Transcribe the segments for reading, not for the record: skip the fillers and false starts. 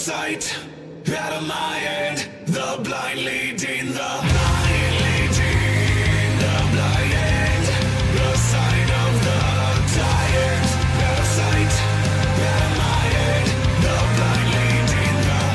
sight, out of my hand, the blind leading the blind leading the blind, the sign of the tired, out of sight, out of my hand, the blind leading the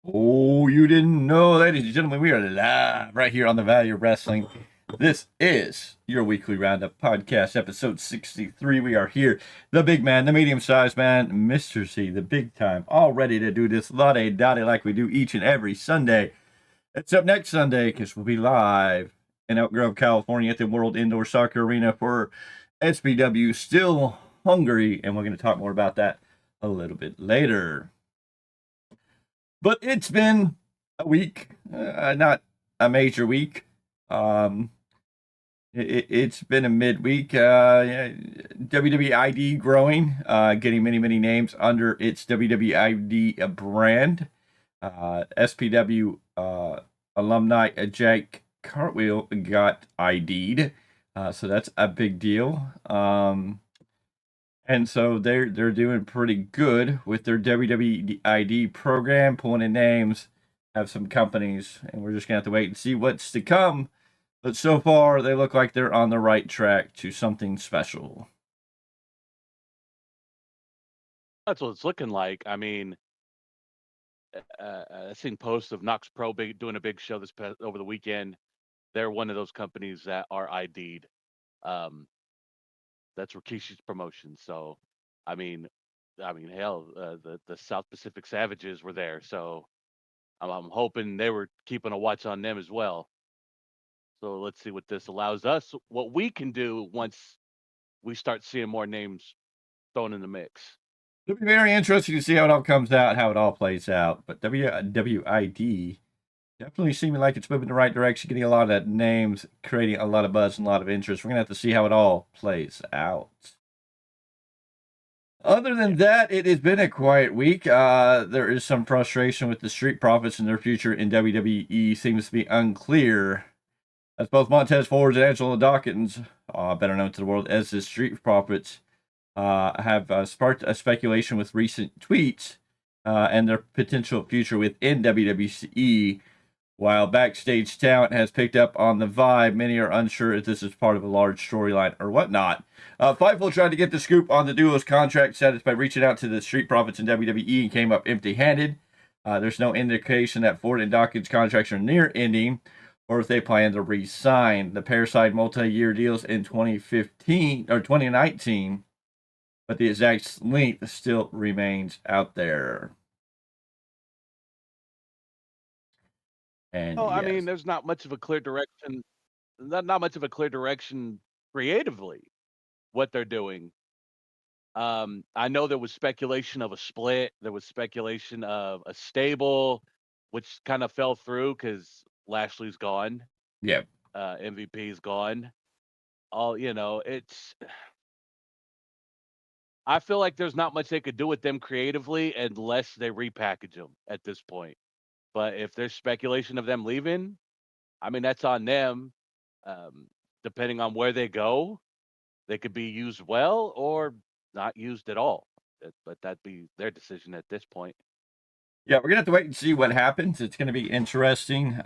Oh, you didn't know, ladies and gentlemen, we are live right here on the Value of Wrestling. This is your weekly roundup podcast, episode 63. We are here, the big man, the medium-sized man, Mr. C, the big time, all ready to do this lottie-dottie like we do each and every Sunday. Except next Sunday, because we'll be live in Elk Grove, California at the World Indoor Soccer Arena for SPW, still hungry, and we're going to talk more about that a little bit later. But it's been a week, not a major week. It's been a midweek. WWE ID growing, getting many names under its WWE ID brand. SPW alumni Jake Cartwheel got ID'd, so that's a big deal. And so they're doing pretty good with their WWE ID program, pulling in names, have some companies, and we're just going to have to wait and see what's to come. But so far, they look like they're on the right track to something special. That's what it's looking like. I mean, I seen posts of Knox Pro doing a big show over the weekend. They're one of those companies that are ID'd. That's Rikishi's promotion. So, I mean, hell, the South Pacific Savages were there. So, I'm hoping they were keeping a watch on them as well. So let's see what this allows us, what we can do once we start seeing more names thrown in the mix. It'll be very interesting to see how it all comes out, how it all plays out. But WID definitely seeming like it's moving in the right direction, getting a lot of names, creating a lot of buzz and a lot of interest. We're going to have to see how it all plays out. Other than that, it has been a quiet week. There is some frustration with the Street Profits and their future in WWE seems to be unclear. As both Montez Ford and Angelo Dawkins, better known to the world as the Street Profits, have sparked a speculation with recent tweets and their potential future within WWE. While backstage talent has picked up on the vibe, many are unsure if this is part of a large storyline or whatnot. Fightful tried to get the scoop on the duo's contract status by reaching out to the Street Profits in WWE and came up empty-handed. There's no indication that Ford and Dawkins' contracts are near ending or if they plan to re-sign. The pair signed multi-year deals in 2015 or 2019, but the exact length still remains out there. And I mean, there's not much of a clear direction. Not much of a clear direction creatively what they're doing. I know there was speculation of a split. There was speculation of a stable, which kind of fell through because Lashley's gone. Yeah. MVP's gone. I feel like there's not much they could do with them creatively unless they repackage them at this point. But if there's speculation of them leaving, I mean, that's on them. Depending on where they go, they could be used well or not used at all. But that'd be their decision at this point. Yeah, we're going to have to wait and see what happens. It's going to be interesting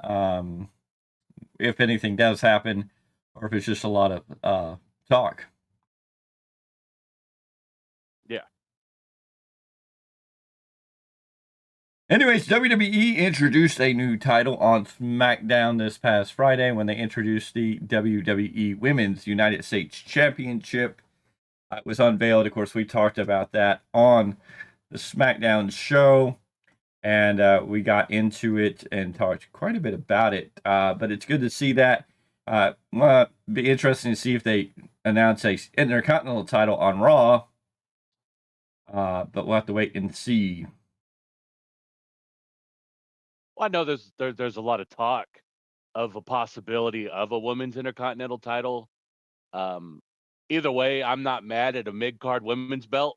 if anything does happen or if it's just a lot of talk. Yeah. Anyways, WWE introduced a new title on SmackDown this past Friday when they introduced the WWE Women's United States Championship. It was unveiled. Of course, we talked about that on the SmackDown show, and we got into it and talked quite a bit about it. But it's good to see that. Be interesting to see if they announce a Intercontinental title on Raw. but we'll have to wait and see. Well, I know there's a lot of talk of a possibility of a women's intercontinental title. Um, Either way, I'm not mad at a mid-card women's belt.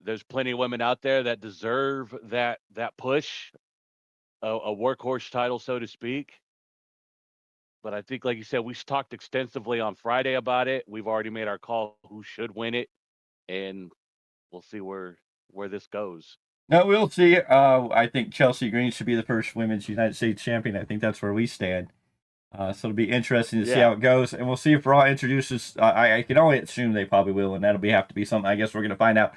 There's plenty of women out there that deserve that push, a workhorse title, so to speak. But I think, like you said, we talked extensively on Friday about it. We've already made our call who should win it, and we'll see where this goes. No, we'll see. I think Chelsea Green should be the first women's United States champion. I think that's where we stand. So it'll be interesting to see how it goes, and we'll see if Raw introduces. I can only assume they probably will, and have to be something. I guess we're going to find out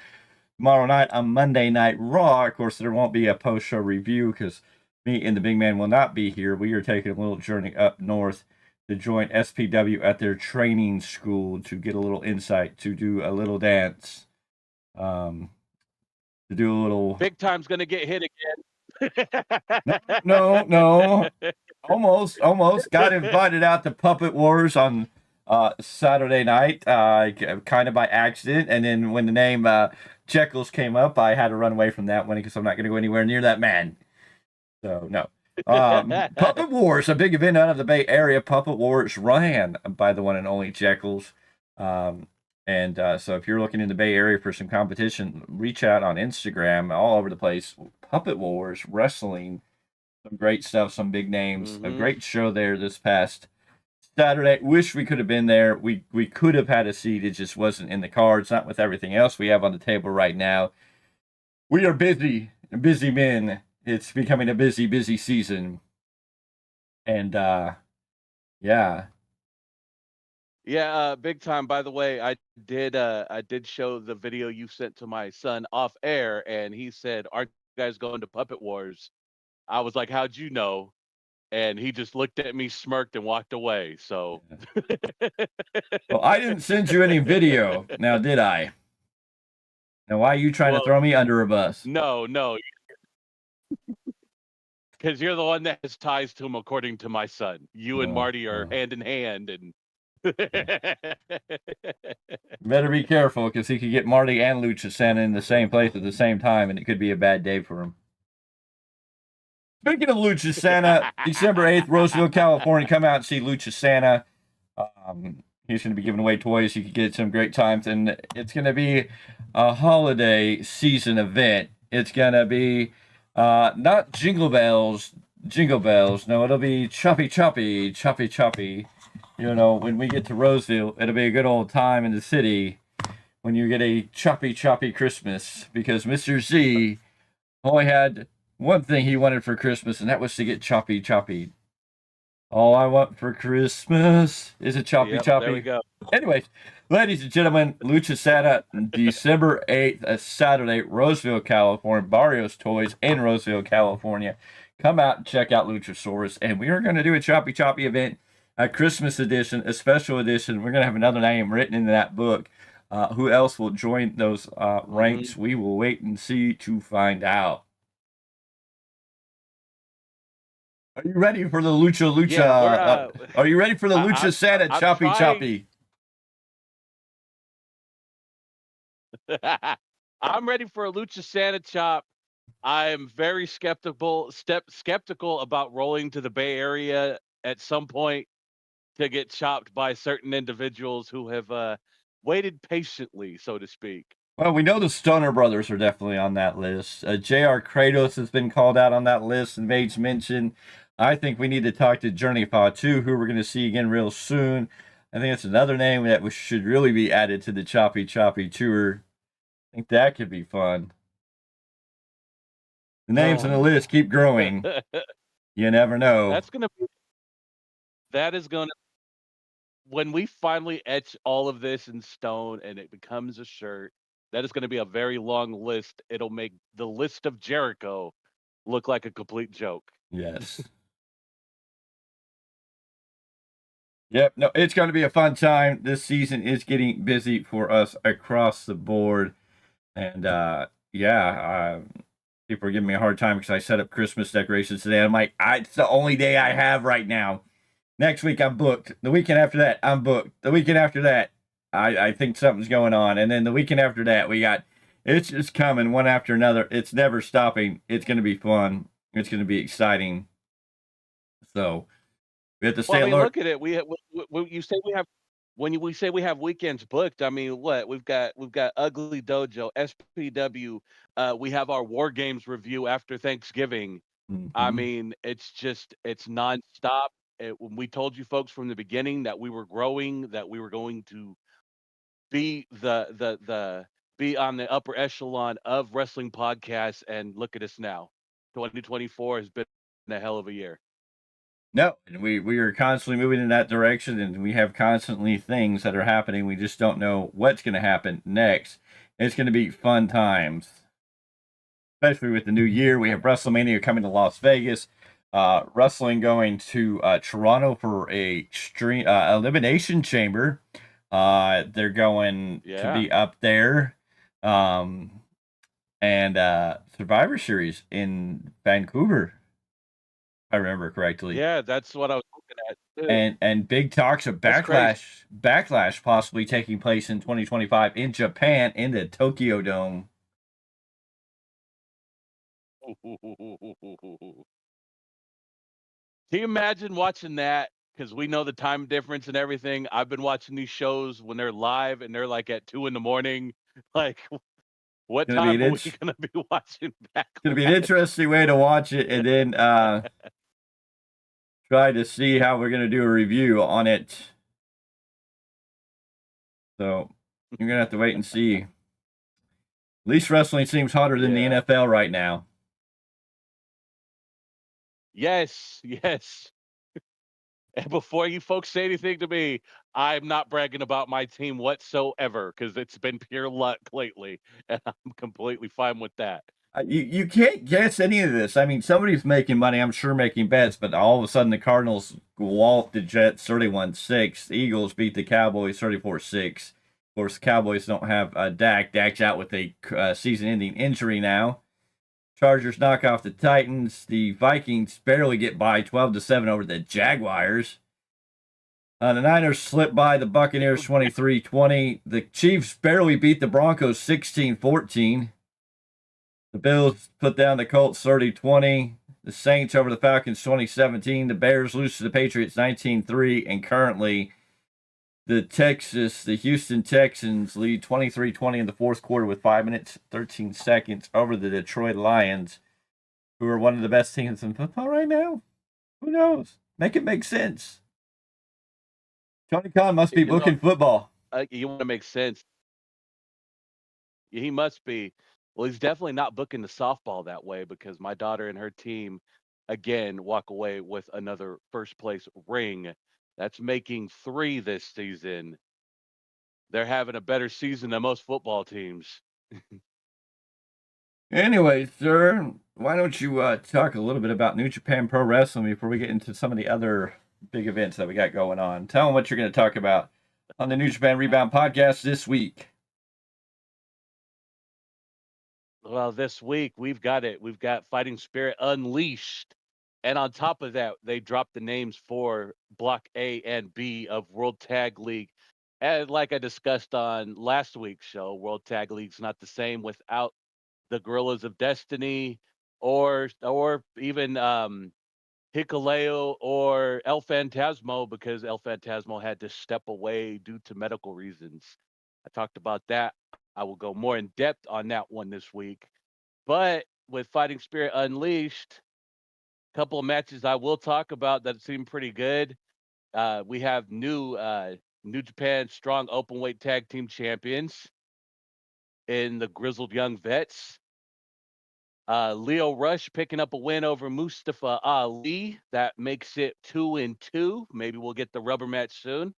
tomorrow night on Monday Night Raw. Of course, there won't be a post-show review because me and the big man will not be here. We are taking a little journey up north to join SPW at their training school to get a little insight, to do a little dance, to do a little. Big Time's going to get hit again. No. Almost got invited out to Puppet Wars on Saturday night, kind of by accident. And then when the name Jekyll's came up, I had to run away from that one because I'm not going to go anywhere near that man. So, no. Puppet Wars, a big event out of the Bay Area. Puppet Wars ran by the one and only Jekyll's. So if you're looking in the Bay Area for some competition, reach out on Instagram, all over the place. Puppet Wars, wrestling, some great stuff, some big names. A great show there this past Saturday. Wish we could have been there. We could have had a seat. It just wasn't in the cards, not with everything else we have on the table right now. We are busy men. It's becoming a busy season. And, yeah. Yeah, Big Time. By the way, I did show the video you sent to my son off air, and he said, "Aren't you guys going to Puppet Wars?" I was like, "How'd you know?" And he just looked at me, smirked, and walked away. So, well, I didn't send you any video, now did I? Now, why are you trying to throw me under a bus? No, because you're the one that has ties to him, according to my son. You and Marty are hand in hand, and better be careful because he could get Marty and Lucha Santa in the same place at the same time, and it could be a bad day for him. Speaking of Lucha Santa, December 8th, Roseville, California. Come out and see Lucha Santa. He's going to be giving away toys. You can get some great times, and it's going to be a holiday season event. It's going to be not jingle bells. No, it'll be choppy. You know, when we get to Roseville, it'll be a good old time in the city when you get a choppy Christmas, because Mr. Z only had one thing he wanted for Christmas, and that was to get choppy. All I want for Christmas is a choppy. There we go. Anyways, ladies and gentlemen, Lucha Santa, December 8th, a Saturday, Roseville, California, Barrios Toys in Roseville, California. Come out and check out Luchasaurus, and we are going to do a choppy event, a Christmas edition, a special edition. We're going to have another name written into that book. Who else will join those ranks? We will wait and see to find out. Are you ready for the Lucha? Yeah, are you ready for the Lucha Santa choppy? I'm ready for a Lucha Santa chop. I am very skeptical about rolling to the Bay Area at some point to get chopped by certain individuals who have waited patiently, so to speak. Well, we know the Stoner Brothers are definitely on that list. J.R. Kratos has been called out on that list and made mention. I think we need to talk to Journey Fatu, who we're going to see again real soon. I think it's another name that should really be added to the choppy tour. I think that could be fun. The names on the list keep growing. You never know. That is going to, when we finally etch all of this in stone and it becomes a shirt, that is going to be a very long list. It'll make the list of Jericho look like a complete joke. Yes. Yep. No, it's going to be a fun time. This season is getting busy for us across the board. And, people are giving me a hard time because I set up Christmas decorations today. I'm like, it's the only day I have right now. Next week, I'm booked. The weekend after that, I'm booked. The weekend after that, I think something's going on. And then the weekend after that, we got It's just coming one after another. It's never stopping. It's going to be fun. It's going to be exciting. So we have to stay Well, I mean, alert. look at it. You say we have we say we have weekends booked. I mean, what we've got Ugly Dojo, SPW. We have our War Games review after Thanksgiving. I Mhm. mean, it's nonstop. When we told you folks from the beginning that we were growing, that we were going to be be on the upper echelon of wrestling podcasts, and look at us now. 2024 has been a hell of a year. No, and we are constantly moving in that direction, and we have constantly things that are happening. We just don't know what's going to happen next. It's going to be fun times, especially with the new year. We have WrestleMania coming to Las Vegas, wrestling going to Toronto for a stream elimination chamber. They're going to Yeah. be up there, um, and Survivor Series in Vancouver, if I remember correctly. Yeah, that's what I was looking at too. And big talks of That's crazy. backlash possibly taking place in 2025 in Japan in the Tokyo Dome. Can you imagine watching that? Because we know the time difference and everything. I've been watching these shows when they're live and they're like at 2 in the morning. Like, what Gonna be time an are we int- gonna be watching gonna be an Backlash? interesting way to watch it, and then try to see how we're gonna do a review on it. So you're gonna have to wait and see. At least wrestling seems hotter than the Yeah. NFL right now. Yes, yes. And before you folks say anything to me, I'm not bragging about my team whatsoever because it's been pure luck lately, and I'm completely fine with that. You can't guess any of this. I mean, somebody's making money, I'm sure, making bets, but all of a sudden the Cardinals wallop the Jets 31-6. The Eagles beat the Cowboys 34-6. Of course, the Cowboys don't have Dak. Dak's out with a season-ending injury now. Chargers knock off the Titans. The Vikings barely get by 12-7 over the Jaguars. The Niners slip by the Buccaneers 23-20. The Chiefs barely beat the Broncos 16-14. The Bills put down the Colts 30-20. The Saints over the Falcons 2017. The Bears lose to the Patriots 19-3. And currently, the Houston Texans lead 23-20 in the fourth quarter with 5 minutes, 13 seconds over the Detroit Lions, who are one of the best teams in football right now. Who knows? Make it make sense. Tony Khan must be You know, booking football. you want to make sense. He must be. Well, he's definitely not booking the softball that way because my daughter and her team, again, walk away with another first place ring. That's making 3 this season. They're having a better season than most football teams. Anyway, sir, why don't you talk a little bit about New Japan Pro Wrestling before we get into some of the other big events that we got going on? Tell them what you're going to talk about on the New Japan Rebound podcast this week. Well, this week we've got it. We've got Fighting Spirit Unleashed. And on top of that, they dropped the names for Block A and B of World Tag League. And like I discussed on last week's show, World Tag League's not the same without the Gorillas of Destiny or even Hikuleo or El Phantasmo, because El Phantasmo had to step away due to medical reasons. I talked about that. I will go more in depth on that one this week. But with Fighting Spirit Unleashed, a couple of matches I will talk about that seem pretty good. We have New Japan Strong Openweight Tag Team Champions in the Grizzled Young Vets. Leo Rush picking up a win over Mustafa Ali. That makes it 2-2. Maybe we'll get the rubber match soon.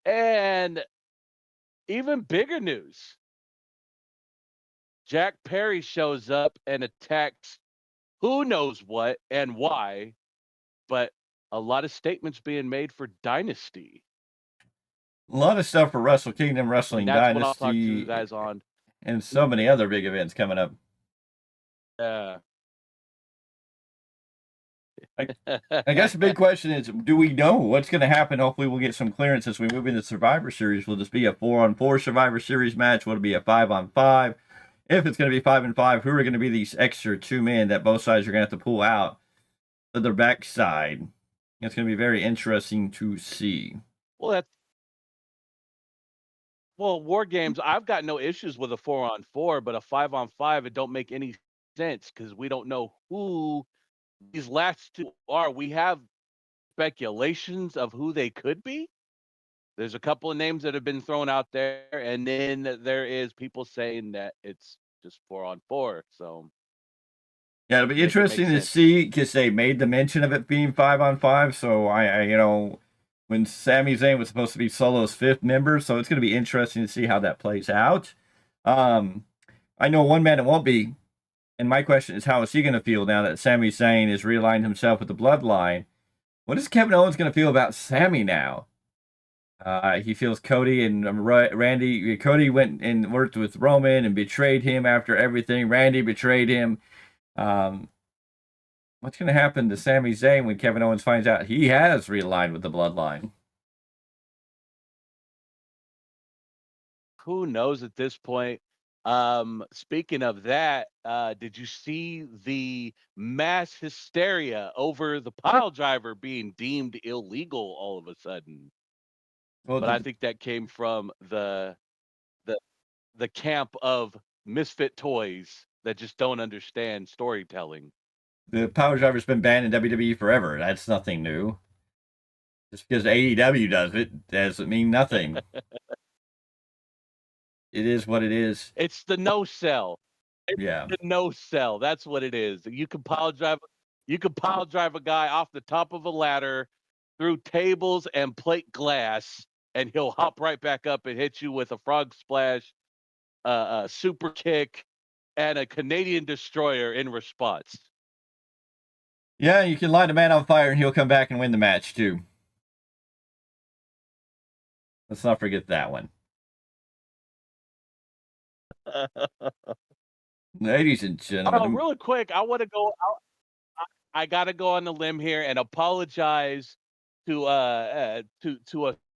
And even bigger news. Jack Perry shows up and attacks who knows what and why, but a lot of statements being made for Dynasty. A lot of stuff for Wrestle Kingdom, And Wrestling that's what I'll talk to you Dynasty, guys on. and so many other big events coming up. I guess the big question is, do we know what's going to happen? Hopefully we'll get some clearance as we move into Survivor Series. Will this be a 4-on-4 Survivor Series match? Will it be a 5-on-5? if it's going to be 5 and 5, who are going to be these extra 2 men that both sides are going to have to pull out of their backside? It's going to be very interesting to see. Well, that's War Games. I've got no issues with a 4-on-4, but a 5-on-5, it don't make any sense because we don't know who these last two are. We have speculations of who they could be. There's a couple of names that have been thrown out there, and then there is people saying that it's just 4-on-4. So Yeah, it'll be make it make interesting to sense. see because they made the mention of it being 5-on-5. So I when Sami Zayn was supposed to be Solo's 5th member, so it's going to be interesting to see how that plays out. I know one man it won't be, and my question is, how is he going to feel now that Sami Zayn has realigned himself with the Bloodline? What is Kevin Owens going to feel about Sami now? He feels Cody and Randy. Cody went and worked with Roman and betrayed him after everything. Randy betrayed him. What's going to happen to Sami Zayn when Kevin Owens finds out he has realigned with the Bloodline? Who knows at this point? Speaking of that, did you see the mass hysteria over the pile driver being deemed illegal all of a sudden? Well, But I think that came from the camp of misfit toys that just don't understand storytelling. the Power Driver's been banned in WWE forever. That's nothing new. Just because AEW does it doesn't mean nothing. It is what it is. It's the no sell. Yeah. The no sell. That's what it is. You can pile drive a guy off the top of a ladder through tables and plate glass, and he'll hop right back up and hit you with a frog splash, a super kick, and a Canadian destroyer in response. Yeah, you can light a man on fire and he'll come back and win the match too. Let's not forget that one. Ladies and gentlemen. Really quick, I want to go. I got to go on the limb here and apologize to a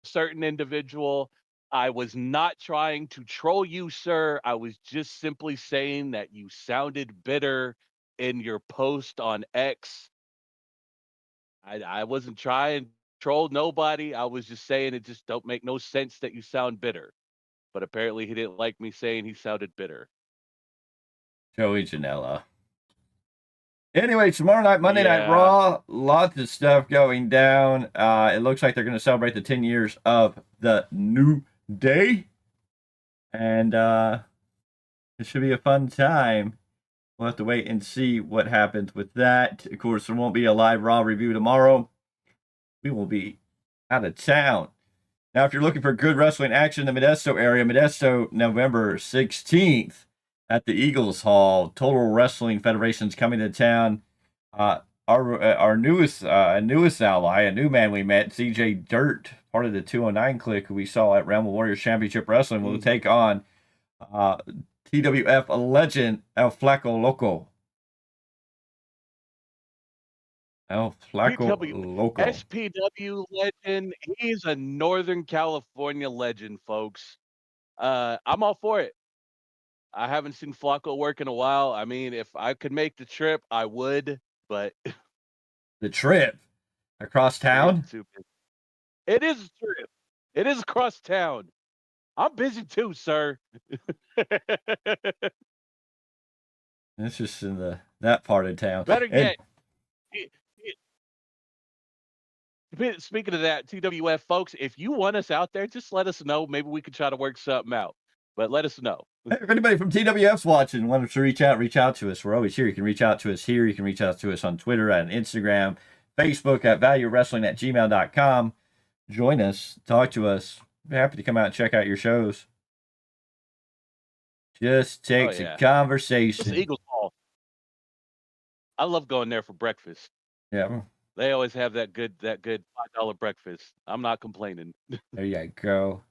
certain individual. I was not trying to troll you, sir. I was just simply saying that you sounded bitter in your post on X. I wasn't trying to troll nobody. I was just saying it just don't make no sense that you sound bitter. But apparently he didn't like me saying he sounded bitter. Joey Janela. Anyway, tomorrow night, Monday Night Raw, lots of stuff going down. It looks like they're going to celebrate the 10 years of the New Day. And it should be a fun time. We'll have to wait and see what happens with that. Of course, there won't be a live Raw review tomorrow. We will be out of town. Now, if you're looking for good wrestling action in the Modesto area, Modesto, November 16th at the Eagles Hall. Total Wrestling Federation's coming to town. Our newest ally, a new man we met, CJ Dirt, part of the 209 clique who we saw at Realm of Warriors Championship Wrestling, will take on TWF legend El Flaco Loco. El Flaco Loco. SPW legend. He's a Northern California legend, folks. I'm all for it. I haven't seen Flaco work in a while. I mean, if I could make the trip, I would, but the trip across town? It is a trip. It is across town. I'm busy too, sir. It's just in that part of town. Better yet, speaking of that, TWF folks, if you want us out there, just let us know. Maybe we could try to work something out. But let us know. Hey, if anybody from TWF's watching, want us to reach out to us. We're always here. You can reach out to us here. You can reach out to us on Twitter and Instagram, Facebook at valuewrestling@gmail.com. Join us. Talk to us. We're happy to come out and check out your shows. Just takes a conversation. It's Eagles Hall. I love going there for breakfast. Yeah. They always have that good $5 breakfast. I'm not complaining. There you go.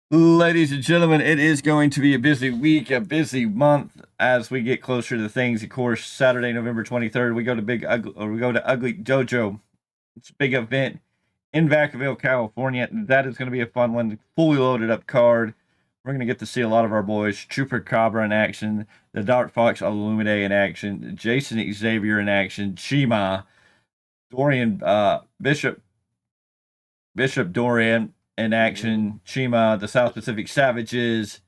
Ladies and gentlemen, it is going to be a busy week, a busy month as we get closer to things. Of course, Saturday, November 23rd, we go to Ugly Dojo. It's a big event in Vacaville, California. That is going to be a fun one. Fully loaded up card. We're going to get to see a lot of our boys. Trooper Cobra in action. The Dark Fox Illumine in action. Jason Xavier in action. Chima. Dorian Bishop Dorian in action. Chima. The South Pacific Savages.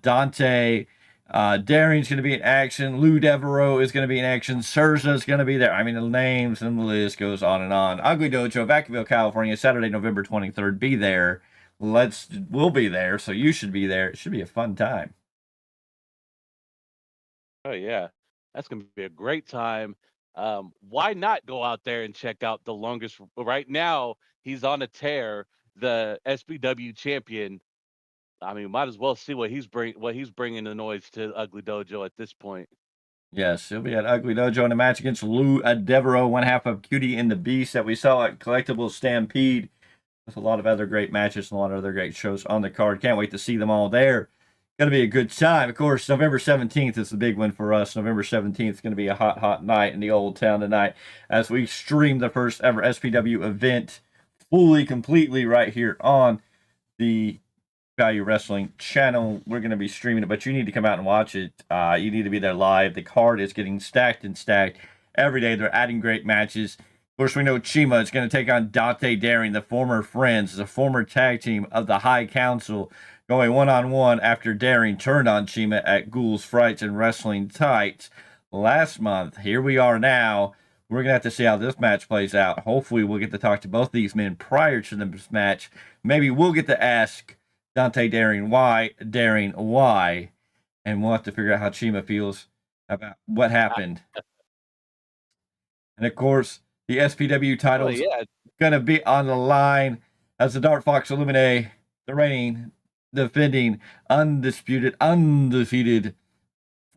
Dante. Daring's going to be in action. Lou Devereaux is going to be in action. Surza's going to be there. I mean, the names and the list goes on and on. Ugly Dojo, Vacaville, California, Saturday, November 23rd. Be there. We'll be there, so you should be there. It should be a fun time. Oh yeah, that's gonna be a great time. Why not go out there and check out the longest? Right now, he's on a tear. The SPW champion. I mean, might as well see what he's bringing the noise to Ugly Dojo at this point. Yes, he'll be at Ugly Dojo in a match against Lou Devereaux, one half of Cutie and the Beast that we saw at Collectible Stampede. With a lot of other great matches and a lot of other great shows on the card. Can't wait to see them all there. Going to be a good time. Of course, November 17th is the big one for us. November 17th is going to be a hot, hot night in the old town tonight as we stream the first ever SPW event fully, completely right here on the Value Wrestling channel. We're going to be streaming it, but you need to come out and watch it. You need to be there live. The card is getting stacked and stacked every day. They're adding great matches. Of course, we know Chima is going to take on Dante Daring, the former friends, the former tag team of the High Council, going one-on-one after Daring turned on Chima at Ghouls, Frights, and Wrestling Tights last month. Here we are now. We're going to have to see how this match plays out. Hopefully, we'll get to talk to both these men prior to this match. Maybe we'll get to ask Dante Daring why, and we'll have to figure out how Chima feels about what happened. And, of course, the SPW title's going to be on the line as the Dark Fox Illumine, the reigning, defending, undefeated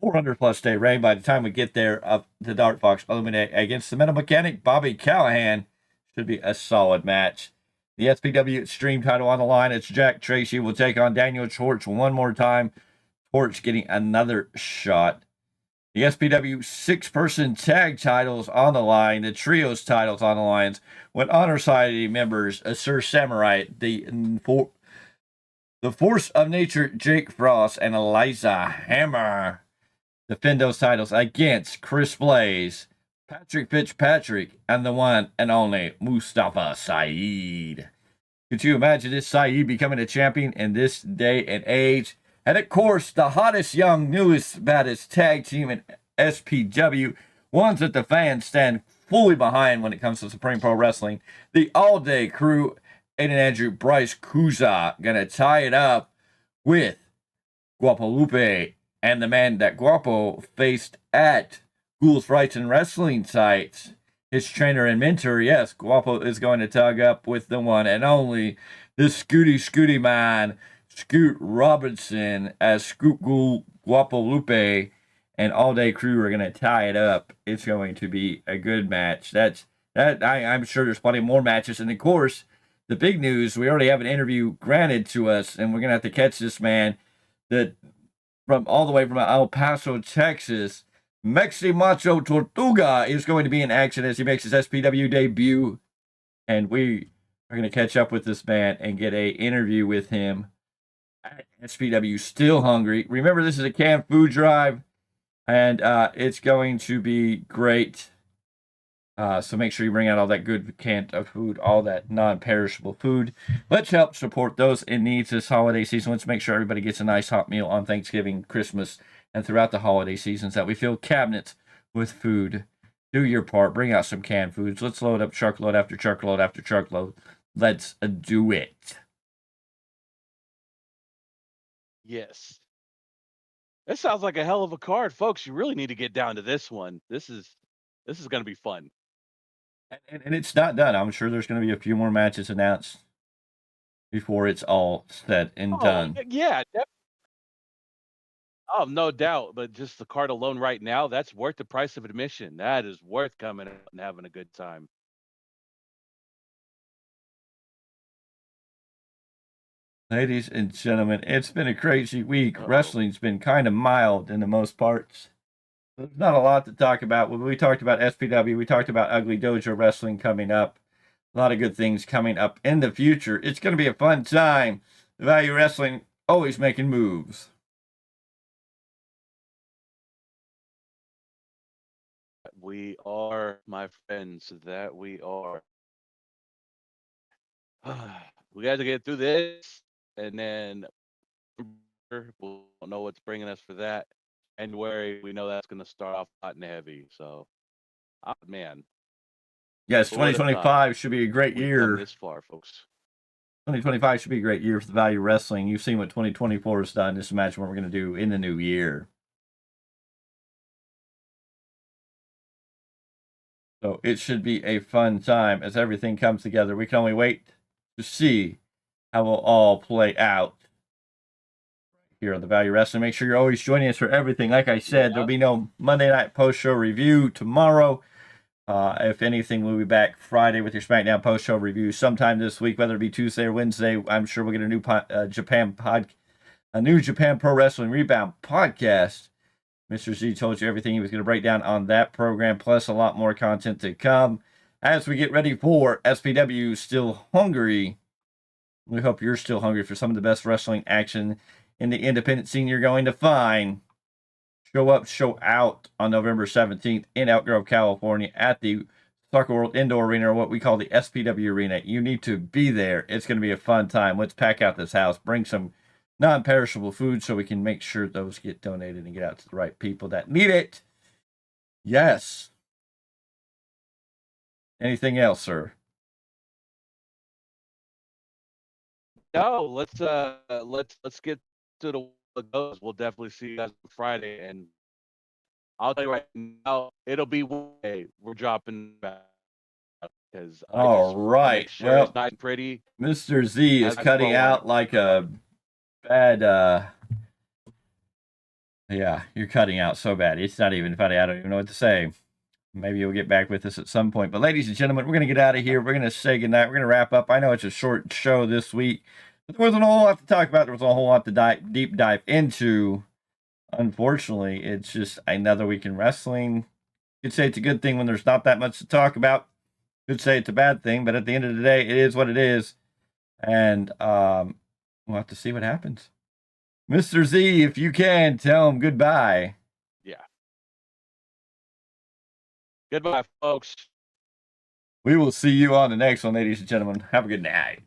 400-plus day reign. By the time we get there, of the Dark Fox Illumine against the Metal Mechanic, Bobby Callahan. Should be a solid match. The SPW Extreme title on the line. It's Jack Tracy will take on Daniel Torch one more time. Torch getting another shot. The SPW 6-person tag titles on the line. The trios titles on the lines. With Honor Society members, Sir Samurai, the Force of Nature, Jake Frost, and Eliza Hammer defend those titles against Chris Blaze, Patrick Fitzpatrick, and the one and only Mustafa Saeed. Could you imagine this Saeed becoming a champion in this day and age? And of course, the hottest, young, newest, baddest tag team in SPW, ones that the fans stand fully behind when it comes to Supreme Pro Wrestling. The All Day Crew, Aiden Andrew, Bryce Kuza, gonna tie it up with Guapo Lupe and the man that Guapo faced at Ghouls, Frights, and Wrestling Sites. His trainer and mentor, yes, Guapo is going to tug up with the one and only, the Scooty man, Scoot Robinson, as Scoot Ghoul, Guapo Lupe, and All Day Crew are going to tie it up. It's going to be a good match. I'm sure there's plenty more matches. And of course, the big news, we already have an interview granted to us, and we're going to have to catch this man that from all the way from El Paso, Texas. Mexi Macho Tortuga is going to be in action as he makes his SPW debut. And we are going to catch up with this man and get a interview with him at SPW Still Hungry. Remember, this is a canned food drive, and it's going to be great. So make sure you bring out all that good canned food, all that non-perishable food. Let's help support those in need this holiday season. Let's make sure everybody gets a nice hot meal on Thanksgiving, Christmas, and throughout the holiday seasons, that we fill cabinets with food. Do your part. Bring out some canned foods. Let's load up truckload after truckload after truckload. Let's do it. Yes. This sounds like a hell of a card, folks. You really need to get down to this one. This is going to be fun. And it's not done. I'm sure there's going to be a few more matches announced before it's all said and done. Yeah. Oh, no doubt. But just the card alone right now, that's worth the price of admission. That is worth coming out and having a good time. Ladies and gentlemen, it's been a crazy week. Wrestling's been kind of mild in the most parts. There's not a lot to talk about. When we talked about SPW, we talked about Ugly Dojo Wrestling coming up. A lot of good things coming up in the future. It's going to be a fun time. The Value Wrestling always making moves. We are, my friends, that we are. We got to get through this, and then we'll know what's bringing us for that. January, we know that's going to start off hot and heavy. So, man, Yes, who would have thought 2025 should be a great we've year. come this far, folks? 2025 should be a great year for the value wrestling. You've seen what 2024 has done. Just imagine what we're going to do in the new year. So it should be a fun time as everything comes together. We can only wait to see how it will all play out here on the Value Wrestling. Make sure you're always joining us for everything. Like I said, there'll be no Monday night post-show review tomorrow. If anything, we'll be back Friday with your SmackDown post-show review sometime this week, whether it be Tuesday or Wednesday. I'm sure we'll get a new New Japan Pro Wrestling Rebound podcast. Mr. Z told you everything he was going to break down on that program, plus a lot more content to come as we get ready for SPW Still Hungry. We hope you're still hungry for some of the best wrestling action in the independent scene you're going to find. Show up, show out on November 17th in Elk Grove, California at the Soccer World Indoor Arena, or what we call the SPW Arena. You need to be there. It's going to be a fun time. Let's pack out this house. Bring some non-perishable food so we can make sure those get donated and get out to the right people that need it. Yes. Anything else, sir? No, let's get to the goes. We'll definitely see you guys on Friday, and I'll tell you right now, it'll be Wednesday. We're dropping back because All right. Sure, well, it's nice and pretty. Mr. Z is cutting out like a bad. Yeah, you're cutting out so bad. It's not even funny. I don't even know what to say. Maybe you'll get back with us at some point. But ladies and gentlemen, we're going to get out of here. We're going to say goodnight. We're going to wrap up. I know it's a short show this week, but there wasn't a whole lot to talk about. There was a whole lot to deep dive into. Unfortunately, it's just another week in wrestling. You could say it's a good thing when there's not that much to talk about. You could say it's a bad thing, but at the end of the day, it is what it is. And we'll have to see what happens. Mr. Z, if you can, tell him goodbye. Yeah. Goodbye, folks. We will see you on the next one, ladies and gentlemen. Have a good night.